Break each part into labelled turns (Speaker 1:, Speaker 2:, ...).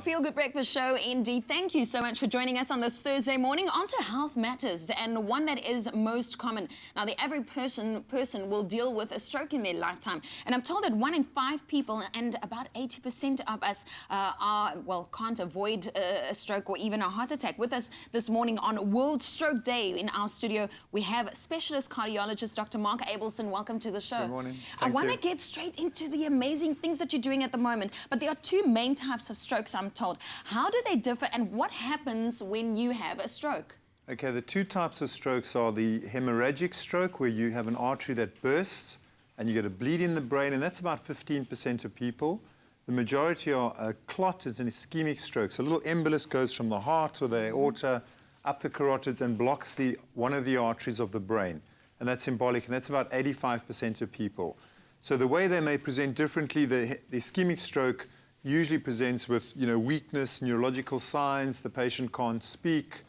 Speaker 1: Feel Good Breakfast Show. Indeed, thank you so much for joining us on this Thursday morning onto health matters, and one that is most common. Now, the average person will deal with a stroke in their lifetime, and I'm told that 1 in 5 people and about 80% of us can't avoid a stroke or even a heart attack. With us this morning on World Stroke Day in our studio, we have specialist cardiologist Dr. Mark Abelson. Welcome to the show.
Speaker 2: Good morning.
Speaker 1: I want to get straight into the amazing things that you're doing at the moment, but there are 2 main types of strokes, I'm told. How do they differ, and what happens when you have a stroke?
Speaker 2: Okay, the 2 types of strokes are the hemorrhagic stroke, where you have an artery that bursts and you get a bleed in the brain, and that's about 15% of people. The majority are a clot, is an ischemic stroke. So a little embolus goes from the heart or the aorta up the carotids and blocks one of the arteries of the brain. And that's embolic, and that's about 85% of people. So the way they may present differently, the ischemic stroke usually presents with, weakness, neurological signs, the patient can't speak,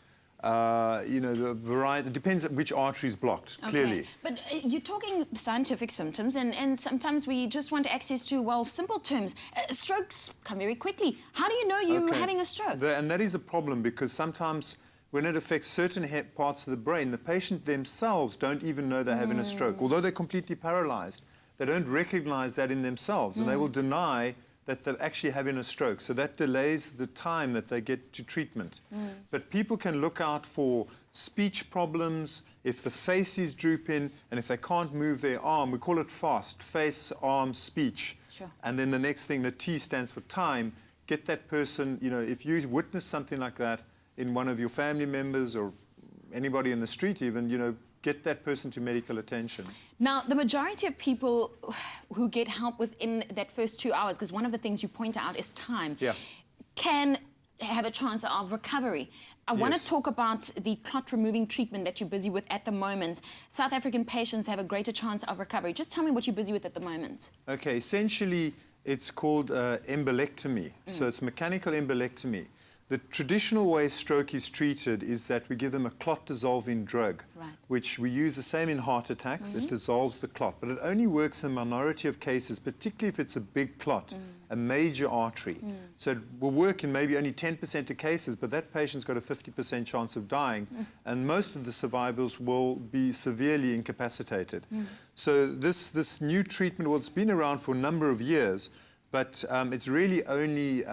Speaker 2: the variety, it depends on which artery is blocked, clearly.
Speaker 1: But you're talking scientific symptoms, and sometimes we just want access to, well, simple terms. Strokes come very quickly. How do you know you're having a stroke?
Speaker 2: And that is a problem, because sometimes when it affects certain parts of the brain, the patient themselves don't even know they're having a stroke. Although they're completely paralyzed, they don't recognize that in themselves, and they will deny that they're actually having a stroke. So that delays the time that they get to treatment. But people can look out for speech problems, if the face is drooping, and if they can't move their arm. We call it FAST, face, arm, speech.
Speaker 1: Sure.
Speaker 2: And then the next thing, the T stands for time. Get that person, if you witness something like that in one of your family members or anybody in the street even, get that person to medical attention.
Speaker 1: Now, the majority of people who get help within that first 2 hours, because one of the things you point out is time, can have a chance of recovery. I want to talk about the clot-removing treatment that you're busy with at the moment. South African patients have a greater chance of recovery. Just tell me what you're busy with at the moment.
Speaker 2: Okay, essentially, it's called embolectomy. So it's mechanical embolectomy. The traditional way stroke is treated is that we give them a clot-dissolving drug, which we use the same in heart attacks. It dissolves the clot, but it only works in a minority of cases, particularly if it's a big clot, a major artery. So it will work in maybe only 10% of cases, but that patient's got a 50% chance of dying, and most of the survivors will be severely incapacitated. So this new treatment, well, it's been around for a number of years, but it's really only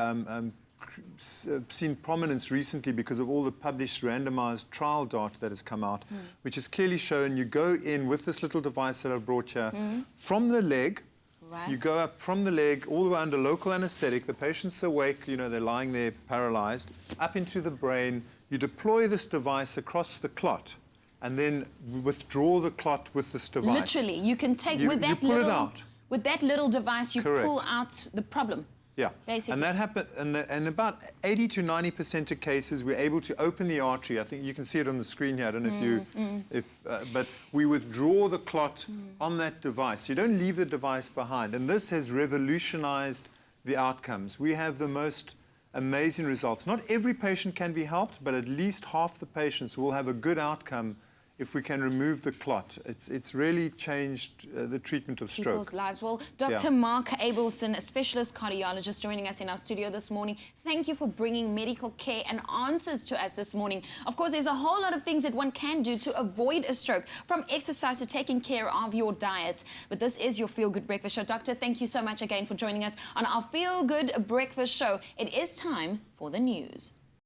Speaker 2: seen prominence recently because of all the published randomized trial data that has come out, which has clearly shown you go in with this little device that I've brought you from the leg. You go up from the leg all the way under local anesthetic. The patient's awake, they're lying there paralyzed, up into the brain. You deploy this device across the clot and then withdraw the clot with this device.
Speaker 1: Literally, you can take with that little device, you pull out the problem.
Speaker 2: Yeah,
Speaker 1: basically.
Speaker 2: And that happened, and about 80 to 90% of cases, we're able to open the artery. I think you can see it on the screen here. I don't know but we withdraw the clot on that device. You don't leave the device behind, and this has revolutionized the outcomes. We have the most amazing results. Not every patient can be helped, but at least half the patients will have a good outcome if we can remove the clot. It's really changed the treatment of stroke.
Speaker 1: People's lives. Well, Dr. Mark Abelson, a specialist cardiologist, joining us in our studio this morning. Thank you for bringing medical care and answers to us this morning. Of course, there's a whole lot of things that one can do to avoid a stroke, from exercise to taking care of your diets. But this is your Feel Good Breakfast Show. Doctor, thank you so much again for joining us on our Feel Good Breakfast Show. It is time for the news.